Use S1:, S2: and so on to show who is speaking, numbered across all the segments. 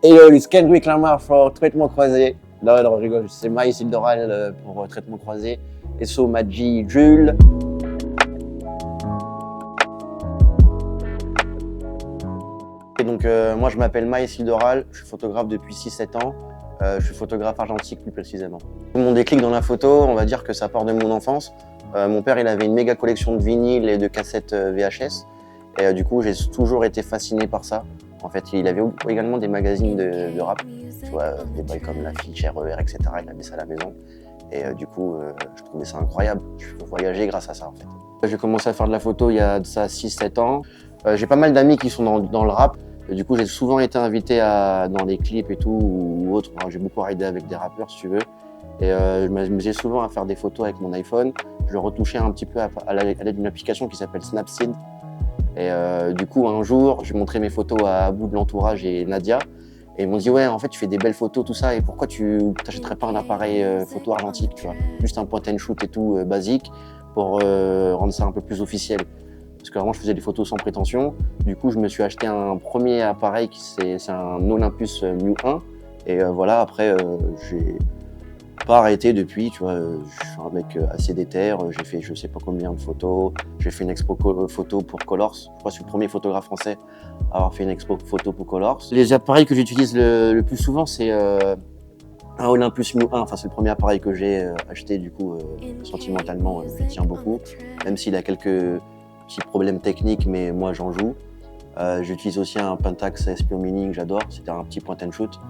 S1: Et it's Kendrick Lamar pour Traitement Croisé. Non, non, je rigole, c'est Maïs Ildoral pour Traitement Croisé. Et So Maji Jules. Et donc, moi, je m'appelle Maïs Ildoral, je suis photographe depuis 6-7 ans. Je suis photographe argentique plus précisément. Mon déclic dans la photo, on va dire que ça part de mon enfance. Mon père, il avait une méga collection de vinyles et de cassettes VHS. Et du coup, j'ai toujours été fasciné par ça. En fait, il avait également des magazines de rap, tu vois, des boys comme L'Affiche, RER, etc. Il avait ça à la maison. Et du coup, je trouvais ça incroyable. Je peux voyager grâce à ça, en fait. J'ai commencé à faire de la photo il y a de ça 6-7 ans. J'ai pas mal d'amis qui sont dans le rap. Et du coup, j'ai souvent été invité dans des clips et tout, ou autre. J'ai beaucoup raidé avec des rappeurs, si tu veux. Et je m'amusais souvent à faire des photos avec mon iPhone. Je le retouchais un petit peu à l'aide d'une application qui s'appelle Snapseed. Et du coup, un jour, j'ai montré mes photos à Abou de l'entourage et Nadia. Et ils m'ont dit, ouais, en fait, tu fais des belles photos, tout ça. Et pourquoi tu t'achèterais pas un appareil photo argentique, tu vois? Juste un point and shoot et tout, basique, pour rendre ça un peu plus officiel. Parce que vraiment, je faisais des photos sans prétention. Du coup, je me suis acheté un premier appareil, c'est un Olympus Mu 1. Et voilà, après, j'ai pas arrêté depuis, tu vois. Je suis un mec assez déter. J'ai fait je sais pas combien de photos. J'ai fait une expo photo pour Colors. Je crois que je suis le premier photographe français à avoir fait une expo photo pour Colors. Les appareils que j'utilise le plus souvent, c'est un Olympus Mu 1. Enfin, c'est le premier appareil que j'ai acheté, du coup, sentimentalement, je tiens beaucoup. Même s'il a quelques petits problèmes techniques, mais moi j'en joue. J'utilise aussi un Pentax SPO Mini que j'adore, c'était un petit point and shoot.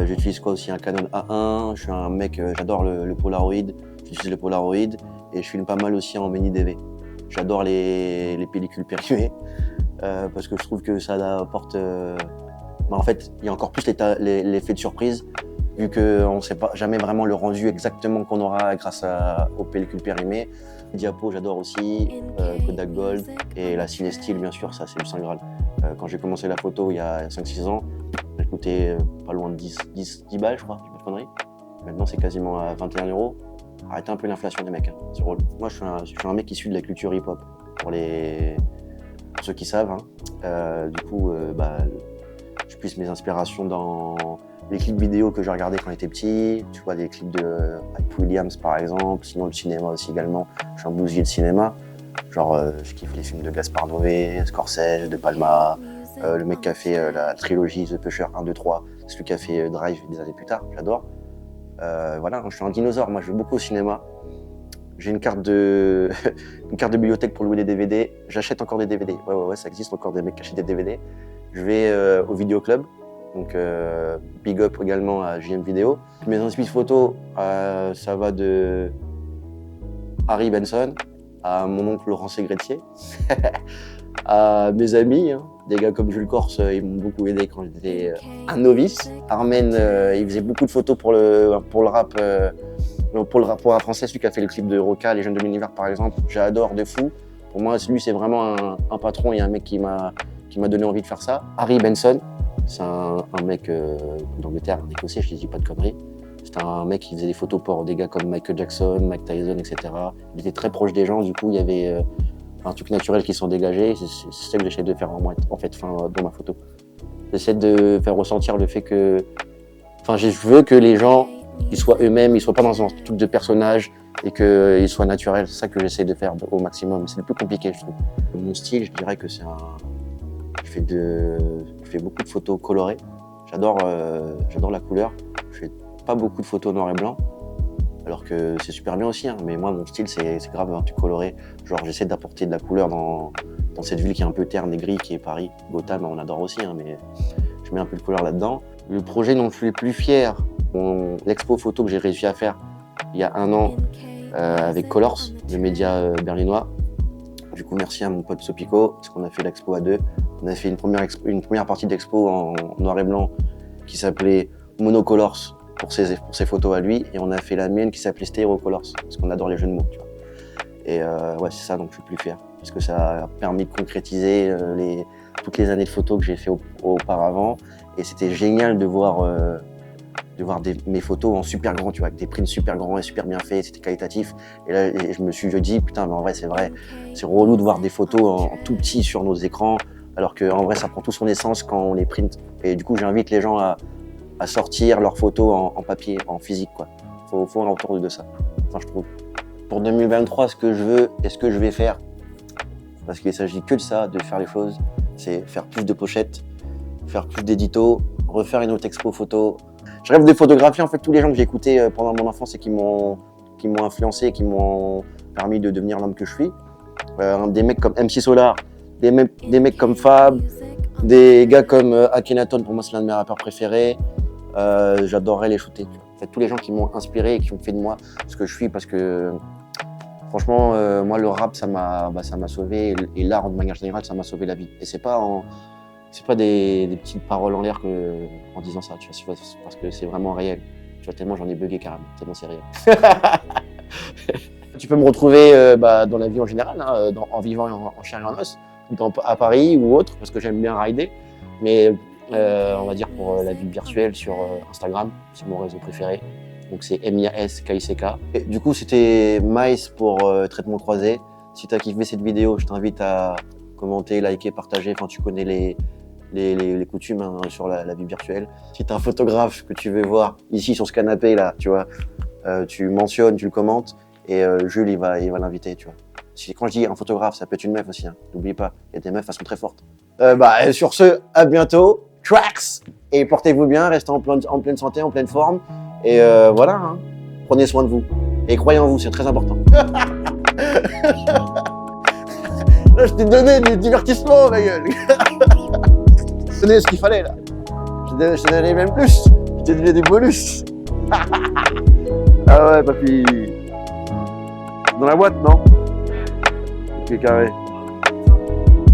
S1: J'utilise quoi aussi, un Canon A1, je suis un mec, j'adore le Polaroid, j'utilise le Polaroid et je filme pas mal aussi en mini DV. J'adore les pellicules périmées parce que je trouve que ça apporte... en fait, il y a encore plus l'effet de surprise vu qu'on ne sait pas jamais vraiment le rendu exactement qu'on aura grâce aux pellicules périmées. Diapo, j'adore aussi, Kodak Gold et la Cinestill, bien sûr, ça c'est le Saint Graal. Quand j'ai commencé la photo il y a 5-6 ans, elle coûtait pas loin de 10 balles, je crois, j'ai pas de conneries. Maintenant c'est quasiment à 21 €. Arrêtez un peu l'inflation des mecs, hein. C'est drôle. Moi je suis un mec issu de la culture hip-hop, pour ceux qui savent. Hein. Du coup, je puise mes inspirations dans les clips vidéo que je regardais quand j'étais petit, tu vois, des clips de Hype Williams par exemple, sinon le cinéma aussi également, je suis un bousier de cinéma, genre je kiffe les films de Gaspar Noé, Scorsese, De Palma, le mec qui a fait la trilogie The Pusher 1, 2, 3, celui qui a fait Drive des années plus tard, j'adore. Voilà, je suis un dinosaure, moi je vais beaucoup au cinéma, j'ai une carte de bibliothèque pour louer des DVD, j'achète encore des DVD, ouais, ça existe encore des mecs qui achètent des DVD, je vais au vidéoclub. Donc big up également à JM Vidéo. Mes inspirations photos, ça va de Harry Benson à mon oncle Laurent Ségretier, à mes amis, hein, des gars comme Jules Corse, ils m'ont beaucoup aidé quand j'étais un novice. Armen, il faisait beaucoup de photos pour le rap français, celui qui a fait le clip de Roca, Les Jeunes de l'Univers par exemple, j'adore de fou. Pour moi, lui c'est vraiment un patron et un mec qui m'a donné envie de faire ça. Harry Benson. C'est un mec d'Angleterre, un écossais, je ne dis pas de conneries. C'était un mec qui faisait des photos pour des gars comme Michael Jackson, Mike Tyson, etc. Il était très proche des gens, du coup il y avait un truc naturel qui s'en dégageait. C'est ça que j'essaie de faire dans ma photo. J'essaie de faire ressentir le fait que... je veux que les gens ils soient eux-mêmes, ils ne soient pas dans un truc de personnage et qu'ils soient naturels. C'est ça que j'essaie de faire au maximum. C'est le plus compliqué, je trouve. Mon style, je dirais que c'est je fais beaucoup de photos colorées. J'adore la couleur. Je fais pas beaucoup de photos noir et blanc, alors que c'est super bien aussi. Hein. Mais moi, mon style, c'est grave un truc coloré. Genre, j'essaie d'apporter de la couleur dans cette ville qui est un peu terne et gris, qui est Paris. Gotham, on adore aussi, hein, mais je mets un peu de couleur là-dedans. Le projet dont je suis le plus fier, l'expo photo que j'ai réussi à faire il y a 1 an avec Colors, le média berlinois. Du coup, merci à mon pote Sopico, parce qu'on a fait l'expo à 2. On a fait une première partie d'expo en noir et blanc qui s'appelait Monocolors pour ses photos à lui. Et on a fait la mienne qui s'appelait Stereocolors, parce qu'on adore les jeux de mots. Tu vois. Et ouais, c'est ça dont je suis plus fier. Parce que ça a permis de concrétiser toutes les années de photos que j'ai fait auparavant. Et c'était génial de voir mes photos en super grand, tu vois, avec des prints super grands et super bien faits, c'était qualitatif. Et là, je me suis dit, putain, mais en vrai, c'est relou de voir des photos en tout petit sur nos écrans, Alors qu'en vrai, ça prend tout son essence quand on les print. Et du coup, j'invite les gens à sortir leurs photos en papier, en physique, quoi. Faut un retour de ça, enfin, je trouve. Pour 2023, ce que je veux et ce que je vais faire, parce qu'il s'agit que de ça, de faire les choses, c'est faire plus de pochettes, faire plus d'éditos, refaire une autre expo photo. Je rêve de photographier en fait tous les gens que j'ai écoutés pendant mon enfance et qui m'ont influencé, qui m'ont permis de devenir l'homme que je suis. Des mecs comme MC Solar, des mecs comme Fab, des gars comme Akhenaton, pour moi c'est l'un de mes rappeurs préférés. J'adorerais les shooter. En fait, tous les gens qui m'ont inspiré et qui ont fait de moi ce que je suis, parce que franchement, moi le rap ça m'a sauvé, et l'art de manière générale ça m'a sauvé la vie. Et c'est pas des petites paroles en l'air en disant ça, tu vois, parce que c'est vraiment réel. Tu vois, tellement j'en ai bugué carrément, tellement c'est réel. Tu peux me retrouver dans la vie en général, hein, en vivant en chair et en os, à Paris ou autre, parce que j'aime bien rider. Mais on va dire pour la vie virtuelle sur Instagram, c'est mon réseau préféré. Donc c'est MIASKICK. Et du coup, c'était Mice pour Traitement Croisé. Si tu as kiffé cette vidéo, je t'invite à commenter, liker, partager. Enfin, tu connais les coutumes hein, sur la vie virtuelle. Si tu es un photographe que tu veux voir ici sur ce canapé là, tu vois, tu mentionnes, tu le commentes, et Jules il va l'inviter, tu vois. Quand je dis un photographe, ça peut être une meuf aussi, hein. N'oublie pas, il y a des meufs, elles sont très fortes. Sur ce, à bientôt, tracks, et portez-vous bien, restez en pleine santé, en pleine forme, et voilà, hein. Prenez soin de vous, et croyez en vous, c'est très important. Là, je t'ai donné du divertissement, ma gueule. Je t'ai donné ce qu'il fallait, là. Je t'ai donné même plus, je t'ai donné des bonus. Ah ouais, papy. Dans la boîte, non? Ok, carré.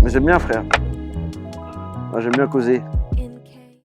S1: Mais j'aime bien, frère. Moi, j'aime bien causer.